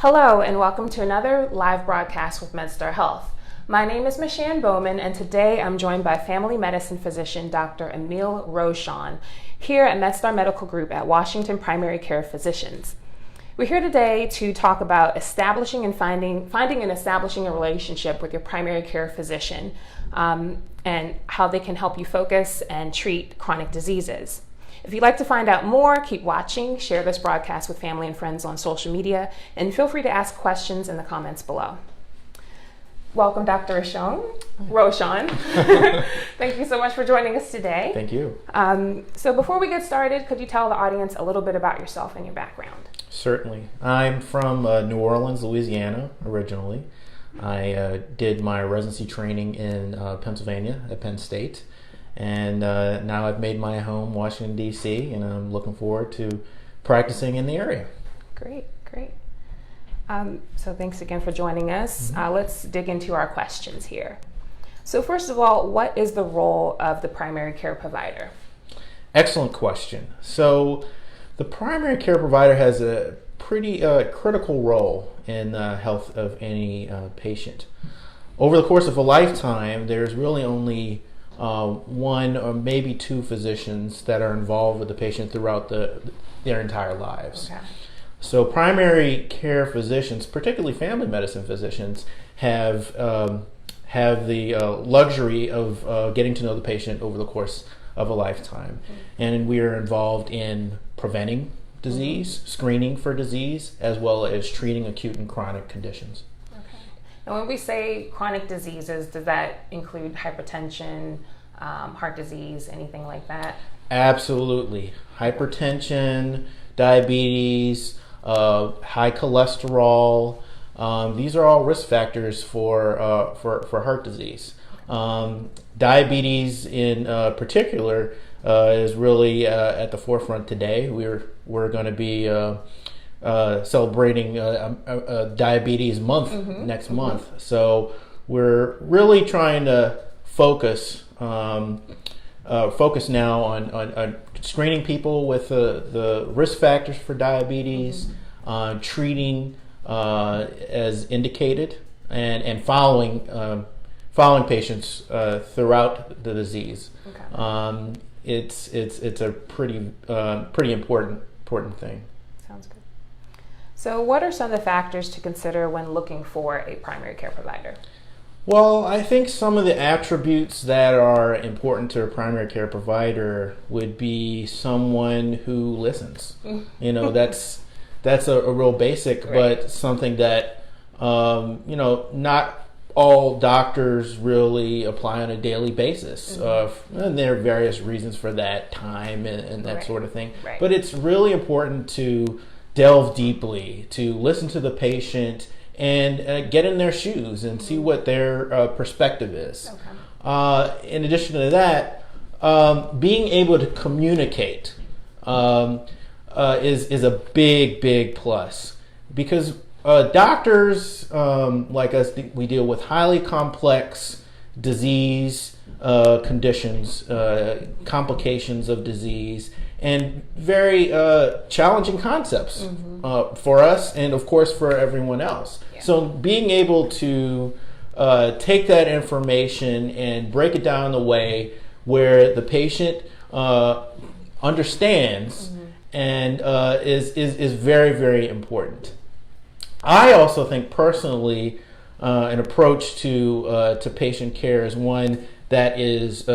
Hello and welcome to another live broadcast with MedStar Health. My name is Michelle Bowman and today I'm joined by family medicine physician Dr. Emile Rochon here at MedStar Medical Group at Washington Primary Care Physicians. We're here today to talk about establishing and finding and establishing a relationship with your primary care physician and how they can help you focus and treat chronic diseases. If you'd like to find out more, keep watching, share this broadcast with family and friends on social media, and feel free to ask questions in the comments below. Welcome, Dr. Rochon. Thank you so much for joining us today. Thank you. So before we get started, could you tell the audience a little bit about yourself and your background? Certainly. I'm from New Orleans, Louisiana, originally. I did my residency training in Pennsylvania at Penn State. And now I've made my home Washington, D.C., and I'm looking forward to practicing in the area. Great. So thanks again for joining us. Let's dig into our questions here. So first of all, what is the role of the primary care provider? Excellent question. So the primary care provider has a pretty critical role in the health of any patient. Over the course of a lifetime, there's really only one or maybe two physicians that are involved with the patient throughout their entire lives. Okay. So primary care physicians, particularly family medicine physicians, have the luxury of getting to know the patient over the course of a lifetime. And we are involved in preventing disease, screening for disease, as well as treating acute and chronic conditions. And when we say chronic diseases, does that include hypertension, heart disease, anything like that? Absolutely. Hypertension, diabetes, high cholesterol. These are all risk factors for heart disease. Diabetes in particular is really at the forefront today. We're going to be celebrating Diabetes Month next month. So we're really trying to focus now on screening people with the risk factors for diabetes, treating as indicated, and following patients throughout the disease. Okay. It's a pretty important thing. Sounds good. So what are some of the factors to consider when looking for a primary care provider? Well, I think some of the attributes that are important to a primary care provider would be someone who listens. You know, that's a real basic, Right. But something that, not all doctors really apply on a daily basis. And there are various reasons for that, time and that Right. sort of thing. Right. But it's really important to delve deeply, to listen to the patient and get in their shoes and see what their perspective is. Okay. In addition to that, being able to communicate is a big plus, because doctors like us, we deal with highly complex disease conditions, complications of disease, and very challenging concepts for us and, of course, for everyone else. Yeah. So being able to take that information and break it down in a way where the patient understands and is very important. I also think personally an approach to patient care is one that is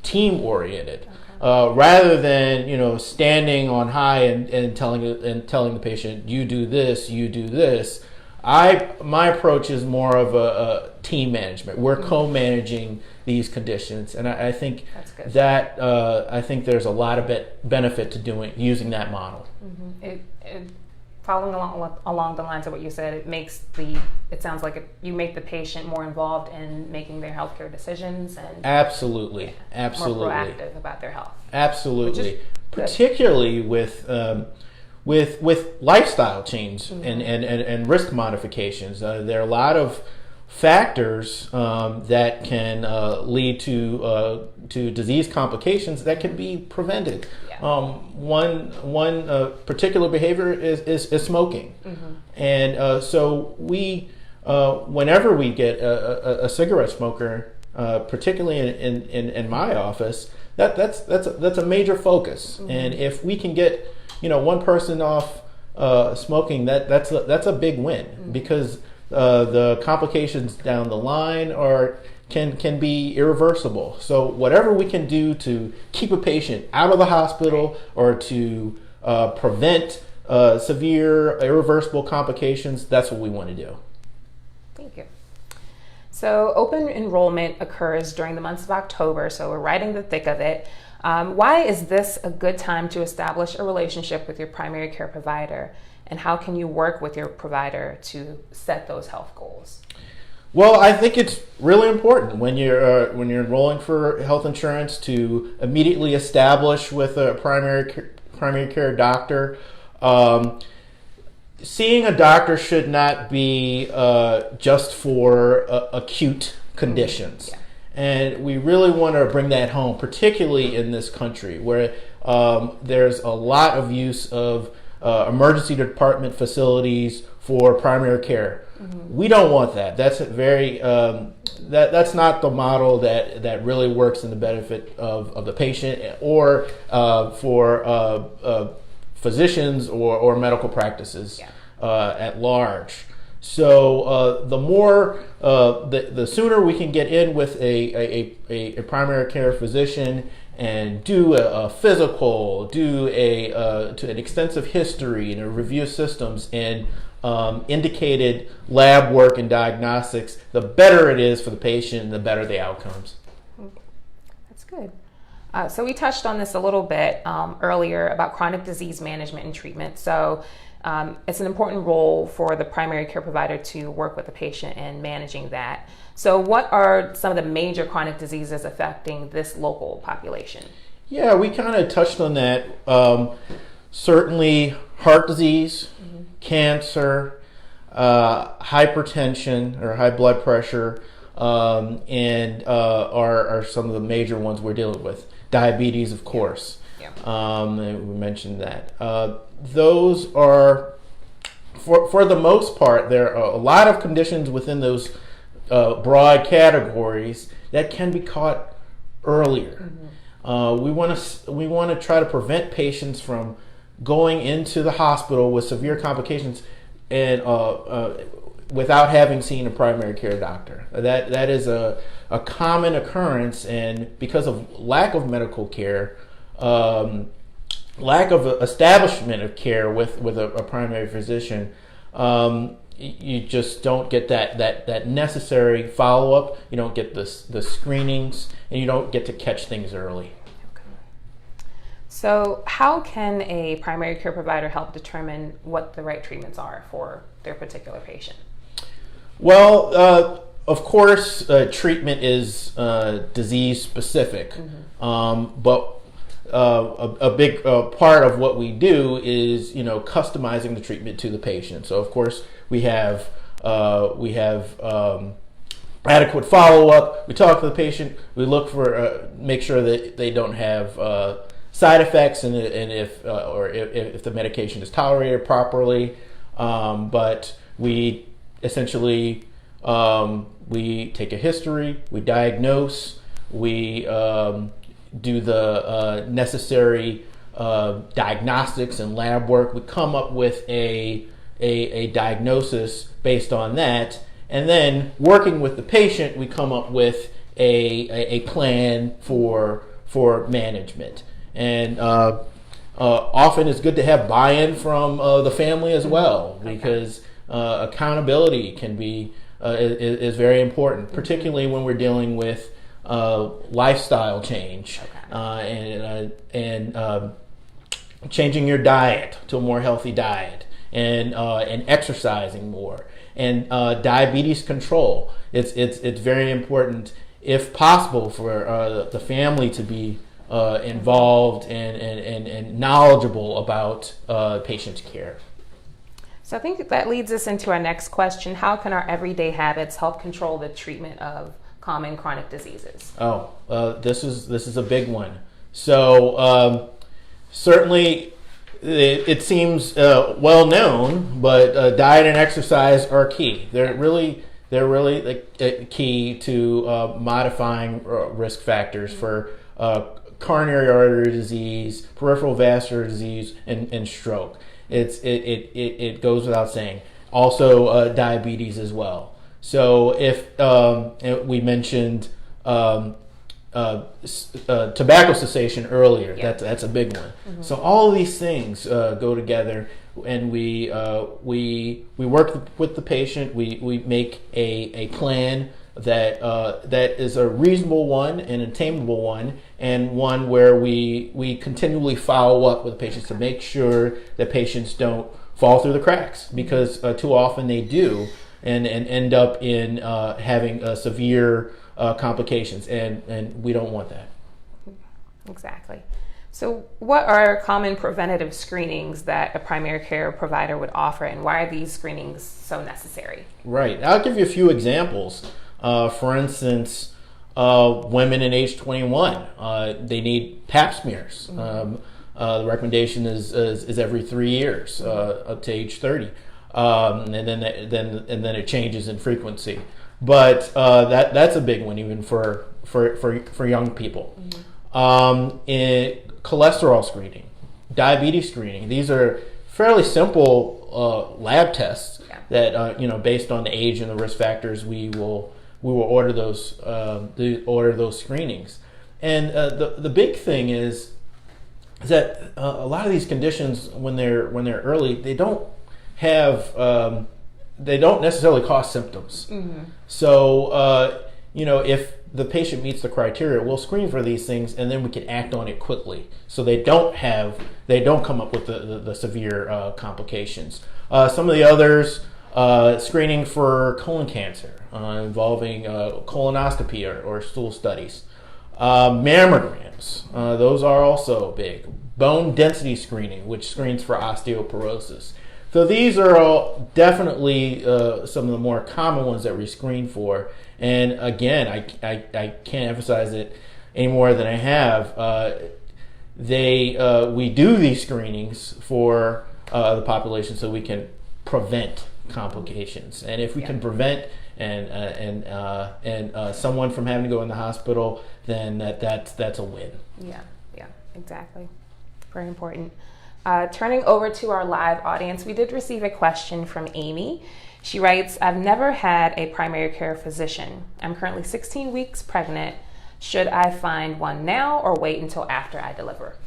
team oriented. Rather than standing on high and telling the patient, you do this, my approach is more of a team management. We're co-managing these conditions, and I think that I think there's a lot of benefit to using that model. Following along the lines of what you said, it sounds like you make the patient more involved in making their healthcare decisions and absolutely more proactive about their health. Absolutely, particularly with lifestyle change and risk modifications. There are a lot of factors that can lead to disease complications that can be prevented. Yeah. One particular behavior is smoking, and so we whenever we get a cigarette smoker, particularly in my office, that's a major focus. And if we can get one person off smoking, that's a big win, because the complications down the line can be irreversible. So whatever we can do to keep a patient out of the hospital or to prevent severe irreversible complications, that's what we want to do. Thank you. So open enrollment occurs during the months of October, so we're right in the thick of it. Why is this a good time to establish a relationship with your primary care provider? And how can you work with your provider to set those health goals? Well, I think it's really important when you're enrolling for health insurance to immediately establish with a primary care doctor. Seeing a doctor should not be just for acute conditions. Yeah. And we really want to bring that home, particularly in this country where there's a lot of use of emergency department facilities for primary care. We don't want that. That's that's not the model that really works in the benefit of the patient or for physicians or medical practices at large. So the sooner we can get in with a primary care physician and do a physical, do an extensive history and a review of systems and indicated lab work and diagnostics, the better it is for the patient and the better the outcomes. That's good. So we touched on this a little bit earlier about chronic disease management and treatment. So it's an important role for the primary care provider to work with the patient in managing that. So what are some of the major chronic diseases affecting this local population? Yeah, we kind of touched on that. Certainly heart disease, cancer, hypertension or high blood pressure, and are some of the major ones we're dealing with. Diabetes, of course. Yeah. We mentioned that. Those are, for the most part, there are a lot of conditions within those broad categories that can be caught earlier. We want to try to prevent patients from going into the hospital with severe complications and without having seen a primary care doctor. That is a common occurrence, and because of lack of medical care, lack of establishment of care with a primary physician, you just don't get that necessary follow-up. You don't get the screenings, and you don't get to catch things early. So how can a primary care provider help determine what the right treatments are for their particular patient? Well, of course, treatment is disease specific, but a big part of what we do is customizing the treatment to the patient. So of course we have adequate follow-up. We talk to the patient. We look for make sure that they don't have side effects, and if the medication is tolerated properly. But we essentially we take a history, we diagnose, we do the necessary diagnostics and lab work. We come up with a diagnosis based on that, and then working with the patient, we come up with a plan for management. And often it's good to have buy-in from the family as well, because accountability can be is very important, particularly when we're dealing with lifestyle change and changing your diet to a more healthy diet, and exercising more, and diabetes control. It's very important, if possible, for the family to be involved and knowledgeable about patient care. So I think that leads us into our next question. How can our everyday habits help control the treatment of common chronic diseases? This is a big one. So Certainly, it seems well known, but diet and exercise are key. They're really key to modifying risk factors for coronary artery disease, peripheral vascular disease, and stroke. It goes without saying. Also, diabetes as well. So if we mentioned tobacco cessation earlier, that's a big one. Mm-hmm. So all of these things go together, and we work with the patient. We make a plan that is a reasonable one and attainable one, and one where we continually follow up with patients to make sure that patients don't fall through the cracks, because too often they do, and end up in having severe complications, and we don't want that. Exactly. So what are common preventative screenings that a primary care provider would offer, and why are these screenings so necessary? Right. I'll give you a few examples. For instance, women in age 21, they need Pap smears. Mm-hmm. The recommendation is every 3 years, up to age 30, and then it changes in frequency. But that's a big one, even for young people. Mm-hmm. In cholesterol screening, diabetes screening, these are fairly simple lab tests that based on the age and the risk factors, we will order those screenings. And the big thing is that a lot of these conditions, when they're early, they don't necessarily cause symptoms. Mm-hmm. So if the patient meets the criteria, we'll screen for these things, and then we can act on it quickly, so they don't come up with the severe complications. Some of the others, screening for colon cancer, involving colonoscopy or stool studies. Mammograms, those are also big. Bone density screening, which screens for osteoporosis. So these are all definitely some of the more common ones that we screen for. And again, I can't emphasize it any more than I have. We do these screenings for the population so we can prevent complications. And if we can prevent and someone from having to go in the hospital, then that's a win. Yeah, exactly. Very important. Turning over to our live audience, we did receive a question from Amy. She writes, I've never had a primary care physician. I'm currently 16 weeks pregnant. Should I find one now or wait until after I deliver?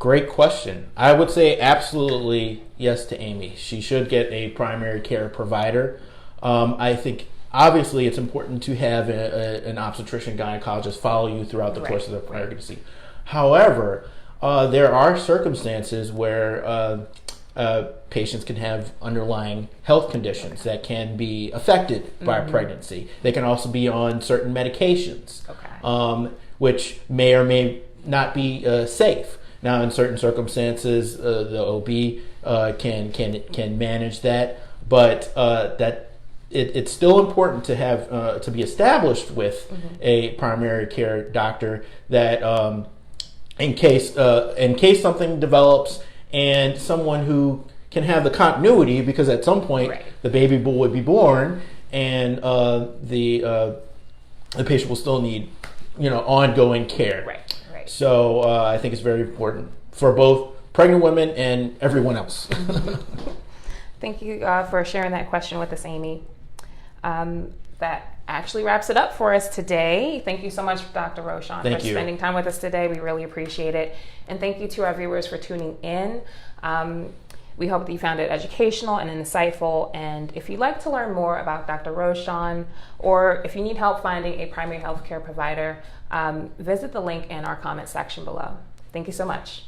Great question. I would say absolutely yes to Amy. She should get a primary care provider. I think obviously it's important to have an obstetrician gynecologist follow you throughout the course of the pregnancy. However, there are circumstances where patients can have underlying health conditions that can be affected by pregnancy. They can also be on certain medications, which may or may not be safe. Now, in certain circumstances, the OB can manage that, but it's still important to have to be established with a primary care doctor that in case something develops, and someone who can have the continuity, because at some point the baby would be born, and the patient will still need ongoing care. Right. So I think it's very important for both pregnant women and everyone else. Thank you for sharing that question with us, Amy. That actually wraps it up for us today. Thank you so much, Dr. Rochon, for spending time with us today. We really appreciate it. And thank you to our viewers for tuning in. We hope that you found it educational and insightful. And if you'd like to learn more about Dr. Rochon, or if you need help finding a primary health care provider, visit the link in our comment section below. Thank you so much.